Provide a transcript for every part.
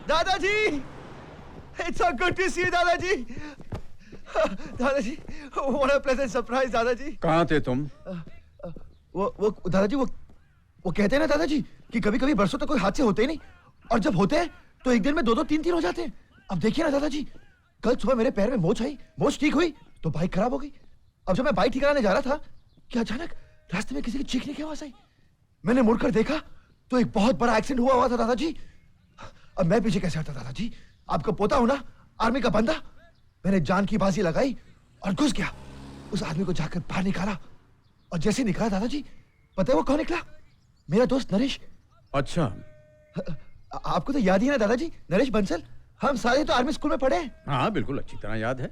दादाजी, it's so good to see you, दादाजी. दादाजी, what a pleasant surprise, दादाजी. कहाँ थे तुम? वो दादाजी वो कहते हैं ना दादाजी कि कभी-कभी बरसों तक कोई हादसे होते ही नहीं, और जब होते हैं तो एक दिन में दो तीन हो जाते हैं. अब देखिए ना दादाजी, कल सुबह मेरे पैर में मोच आई, मोच ठीक हुई तो बाइक खराब हो गई. अब जब मैं बाइक ठीक कराने जा रहा था कि अचानक रास्ते में किसी की चीखने की आवाज आई. मैंने मुड़कर देखा तो एक बहुत बड़ा एक्सीडेंट हुआ था दादाजी. अब मैं पीछे कैसे हटता दादाजी? आपका पोता हूं ना, आर्मी का बंदा. मैंने जान की बाजी लगाई और घुस गया. उस आदमी को जाकर बाहर निकाला, और जैसे निकाला दादाजी, पता है वो कौन निकला? मेरा दोस्त नरेश. अच्छा, आपको तो याद ही है ना दादाजी, नरेश बंसल. हम सारे तो आर्मी स्कूल में पढ़े हैं. हाँ बिल्कुल, अच्छी तरह याद है.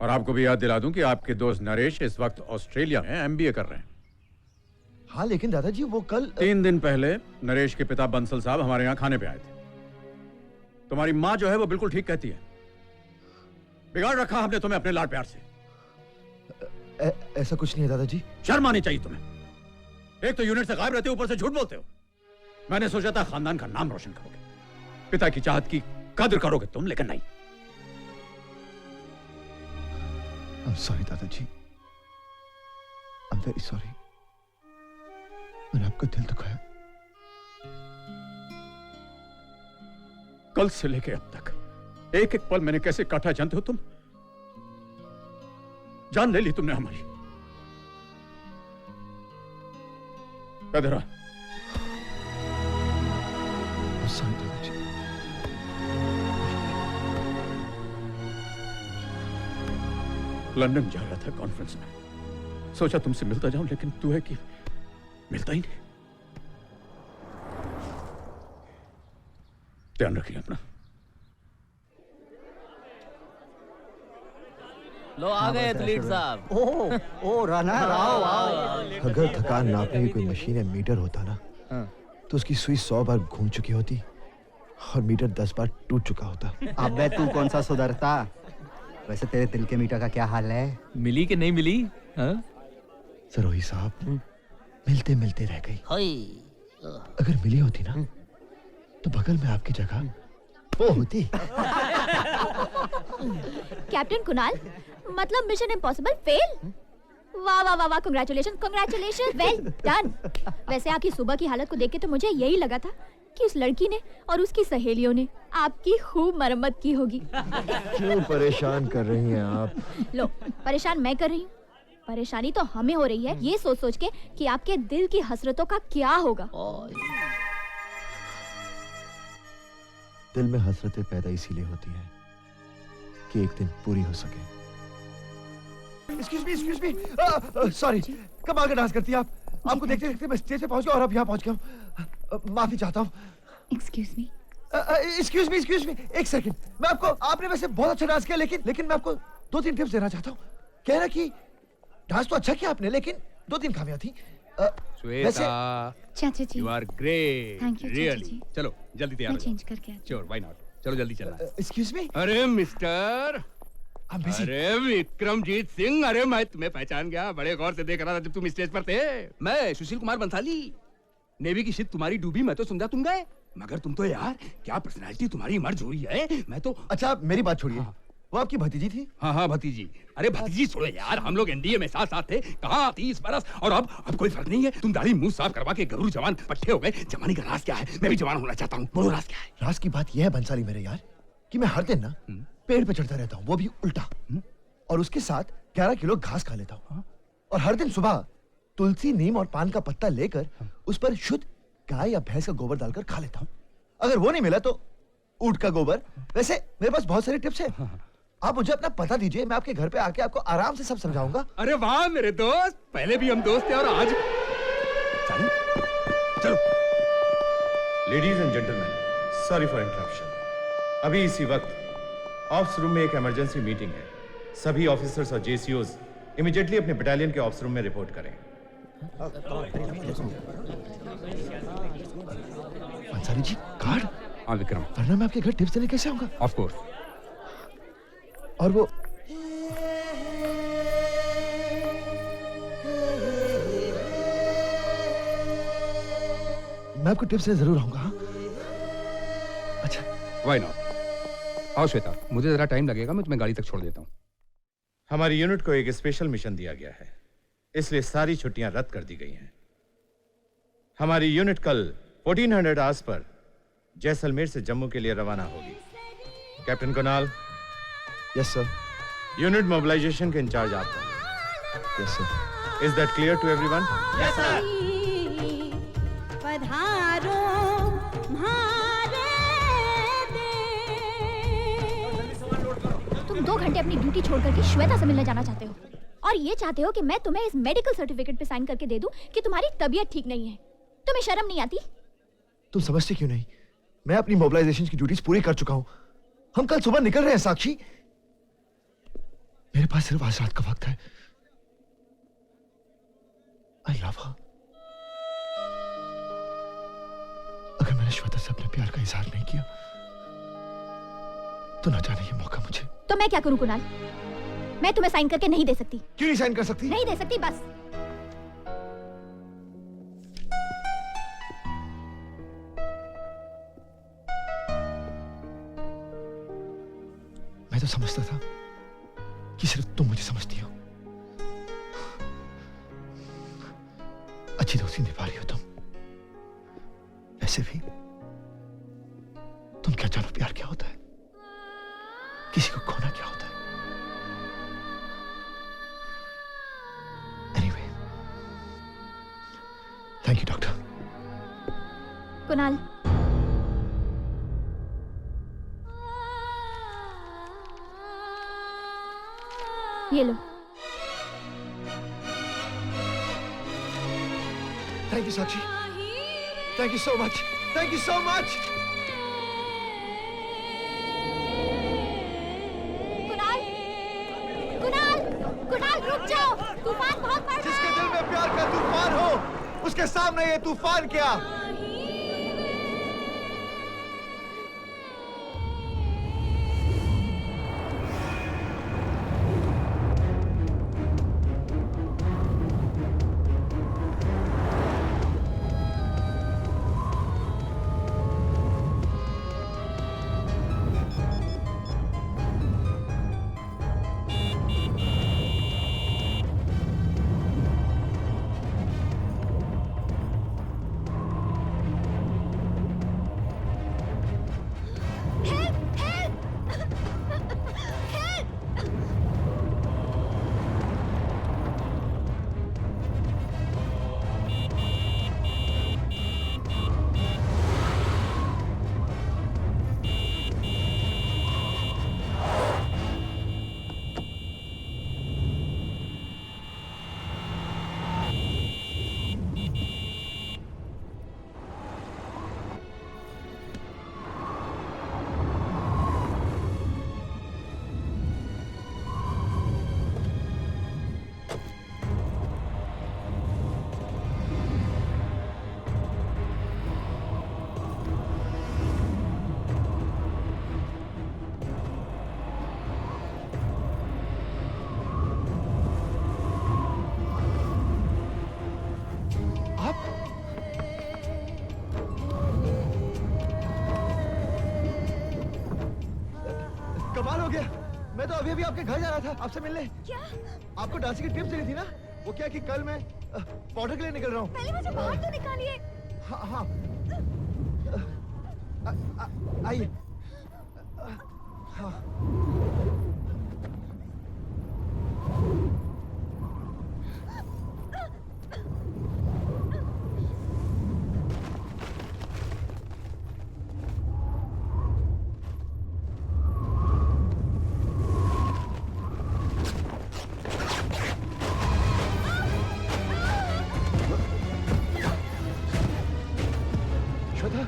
और आपको भी याद दिला दूं कि आपके दोस्त नरेश इस वक्त ऑस्ट्रेलिया में एमबीए कर रहे हैं. हाँ लेकिन दादाजी वो कल 3 दिन पहले नरेश के पिता बंसल साहब हमारे यहाँ खाने पे आए थे. तुम्हारी माँ जो है वो बिल्कुल ठीक कहती है. बिगाड़ रखा हमने तुम्हें अपने लाड प्यार से. ऐसा कुछ नहीं है दादाजी. शर्म आनी चाहिए तुम्हें. एक तो यूनिट से गायब रहते हो, ऊपर से झूठ बोलते हो. मैंने सोचा था खानदान का नाम रोशन करोगे, पिता की चाहत की कदर करोगे तुम, लेकिन नहीं. I'm sorry दादाजी. I'm very sorry. मैंने आपका दिल दुखाया. कल से लेके अब तक एक एक पल मैंने कैसे काटा जानते हो तुम? जान ले ली तुमने हमारी. कदरा, sorry दादाजी. लंदन जा रहा था कॉन्फ्रेंस में. सोचा तुमसे मिलता जाऊं, लेकिन तू है कि मिलता ही नहीं. ध्यान रखिए अपना. लो आ गए एथलीट साहब. ओ राणा, आओ. अगर थकान नापने की कोई मशीन या मीटर होता ना, तो उसकी सुई 100 बार घूम चुकी होती और मीटर 10 बार टूट चुका होता. अबे तू कौन सा सुधरता. वैसे तेरे दिल के मीटर का क्या हाल है? मिली कि नहीं मिली? सरोही साहब, मिलते मिलते रह गई. अगर मिली होती ना तो बगल में आपकी जगह वो होती. कैप्टन कुणाल, मतलब मिशन इम्पॉसिबल फेल? वाह वाह वाह वाह, कांग्रेचुलेशन कांग्रेचुलेशन, वेल डन. वैसे आपकी सुबह की हालत को देख के तो मुझे यही लगा था कि उस लड़की ने और उसकी सहेलियों ने आपकी खूब मरम्मत की होगी. क्यों परेशान कर रही हैं आप? लो, परेशान मैं कर रही हूँ? परेशानी तो हमें हो रही है ये सोच सोच के कि आपके दिल की हसरतों का क्या होगा. दिल में हसरतें पैदा इसीलिए होती हैं कि एक दिन पूरी हो सके. Excuse me. Sorry. कमाल का डांस करती हैं आप. आपको देखते देखते मैं स्टेज पे पहुंच गया और अब यहाँ पहुंच गया हूँ. माफी चाहता हूँ. Excuse me. एक सेकंड. मैं आपको, आपने वैसे बहुत अच्छा डांस किया, लेकिन मैं आपको 2-3 टिप्स देना चाहता हूँ. कहना कि डांस तो अच्छा किया आपने, लेकिन 2-3 खामियां थी. श्वेता, चाचा जी, you are great. Thank you, Really. चाचा जी. चलो जल्दी तैयार मैं हो चेंज करके आती Sure, why not? चलो जल्दी चलना. Excuse me. अरे मिस्टर, I'm busy. अरे विक्रमजीत सिंह, अरे मैं तुम्हें पहचान गया. बड़े गौर से देख रहा था जब तुम स्टेज पर थे. मैं सुशील कुमार बंसाली. नेवी की शिप तुम्हारी डूबी, मैं तो समझा तुम गए, मगर तुम तो यार, क्या पर्सनालिटी तुम्हारी मर्ज हुई है. मैं तो. अच्छा मेरी बात छोड़िए. वो आपकी भतीजी थी? हाँ भतीजी. अरे भतीजी छोड़ो यार, हम लोग एनडीए में साथ थे. कहाँ 30 बरस, और अब कोई फर्क नहीं है. तुम दाढ़ी मुंह साफ करवा के गरूर जवान पट्टे हो गए. जवानी का राज क्या है? मैं भी जवान होना चाहता हूँ. बोलो राज क्या है? राज की बात यह है बंसाली मेरे यार, कि मैं हर दिन ना पेड़ पे चढ़ता रहता हूँ, वो भी उल्टा. और उसके साथ 11 किलो घास खा लेता हूँ. और हर दिन सुबह तुलसी, नीम और पान का पत्ता लेकर उस पर शुद्ध गाय या भैंस का गोबर डालकर खा लेता हूँ. अगर वो नहीं मिला तो ऊंट का गोबर. वैसे मेरे पास बहुत सारी टिप्स है. आप मुझे अपना पता दीजिए, मैं आपके घर पे आके आपको आराम से सब समझाऊंगा. अरे वाह मेरे दोस्त, पहले भी हम दोस्त थे और आज. चलो. Ladies and gentleman, sorry for interruption. अभी इसी वक्त ऑफ्स रूम में एक इमरजेंसी मीटिंग है. सभी ऑफिसर्स और जेसीओज इमीडिएटली अपने बटालियन के ऑफ्स रूम में रिपोर्ट करें. अंसारी जी, कार्ड. हाँ विक्रम, वरना मैं आपके घर टिप्स देने कैसे आऊंगा? Of course. और वो मैं आपको टिप्स से जरूर आऊंगा. अच्छा व्हाई नॉट? आओ श्वेता, मुझे जरा टाइम लगेगा, मैं तुम्हें गाड़ी तक छोड़ देता हूँ। हमारी यूनिट को एक स्पेशल मिशन दिया गया है, इसलिए सारी छुट्टियां रद्द कर दी गई हैं। हमारी यूनिट कल 1400 आवर्स पर जैसलमेर से जम्मू के लिए रवाना होगी। Captain Kunal, yes sir, unit mobilization के इंचार्ज आप हैं। Yes sir. Is that clear to everyone? पधारो म्हारे तुम 2 घंटे अपनी ड्यूटी छोड़ करके श्वेता से मिलने जाना चाहते हो और ये चाहते हो कि मैं तुम्हें इस मेडिकल सर्टिफिकेट पे साइन करके दे दूं कि तुम्हारी तबीयत ठीक नहीं है। तुम्हें शर्म नहीं आती? तुम समझते क्यों नहीं? मैं अपनी मोबिलाइजेशन की ड्यूटीज पूरी कर चुका हूं। हम कल सुबह निकल रहे हैं साक्षी। मेरे पास सिर्फ आज रात का वक्त है। आई लव हर। अगर मैंने श्वेता से अपने प्यार का इजहार नहीं किया तो न जाने ये मौका मुझे। तो मैं क्या करूं कुणाल? मैं तुम्हें साइन करके नहीं दे सकती। क्यों नहीं साइन कर सकती? नहीं दे सकती, बस। मैं तो समझता था कि सिर्फ तुम मुझे समझती हो। अच्छी दोस्ती निभा रही हो तुम। ऐसे भी तुम क्या जानो प्यार क्या होता है, किसी को खोना क्या होता है। Anyway, thank you doctor. Kunal, ये लो। Thank you Sakshi, thank you so much, thank you so much. Kunal, Kunal, Kunal रुक जाओ, तूफान बहुत बढ़ रहा जिसके है। दिल में प्यार का तूफान हो, उसके सामने ये तूफान क्या। कमाल हो गया। मैं तो अभी अभी आपके घर जा रहा था आपसे मिलने। क्या? आपको डांसिंग की टिप्स देनी थी ना। वो क्या कि कल मैं पाउडर के लिए निकल रहा हूँ। पहले मुझे बाहर तो निकालिए। हाँ हाँ, आइए। हाँ, श्वेता,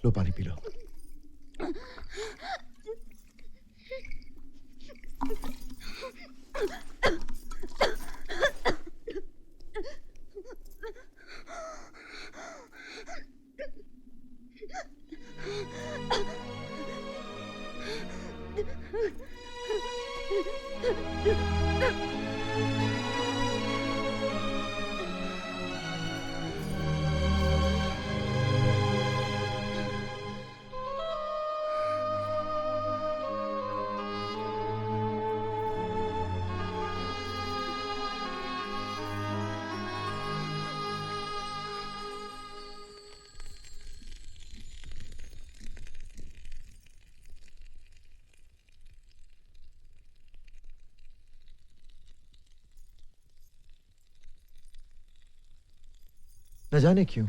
लो पानी पी लो। न जाने क्यों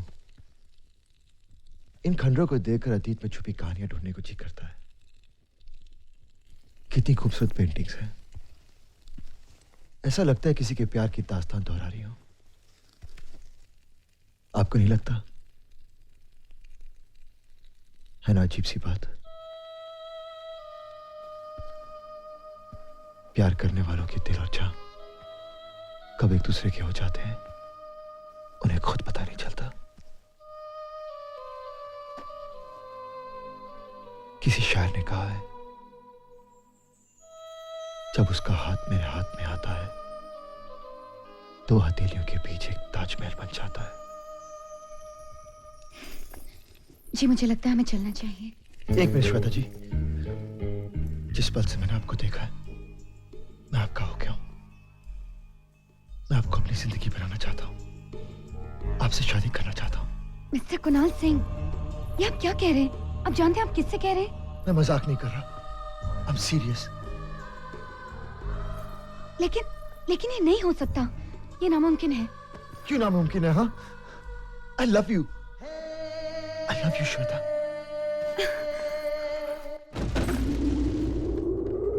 इन खंडरों को देखकर अतीत में छुपी कहानियां ढूंढने को जी करता है। कितनी खूबसूरत पेंटिंग्स हैं। ऐसा लगता है किसी के प्यार की दास्तान दोहरा रही हो। आपको नहीं लगता? है ना अजीब सी बात? प्यार करने वालों के दिल और जान कब एक दूसरे के हो जाते हैं उन्हें खुद पता नहीं चलता। किसी शायर ने कहा है, जब उसका हाथ मेरे हाथ में आता है दो हथेलियों के बीच एक ताजमहल बन जाता है। जी मुझे लगता है हमें चलना चाहिए। एक मिनट श्वेता जी, जिस पल से मैंने आपको देखा है मैं आपका हो गया हूं। मैं आपको अपनी जिंदगी बनाना चाहता हूं, आपसे शादी करना चाहता हूं। मिस्टर कुणाल सिंह, ये आप क्या कह रहे हैं? आप जानते हैं आप किससे कह रहे हैं? मैं मजाक नहीं कर रहा, आई एम सीरियस। लेकिन ये नहीं हो सकता, ये नामुमकिन है। क्यों नामुमकिन है? हाँ, आई लव यू श्वेता।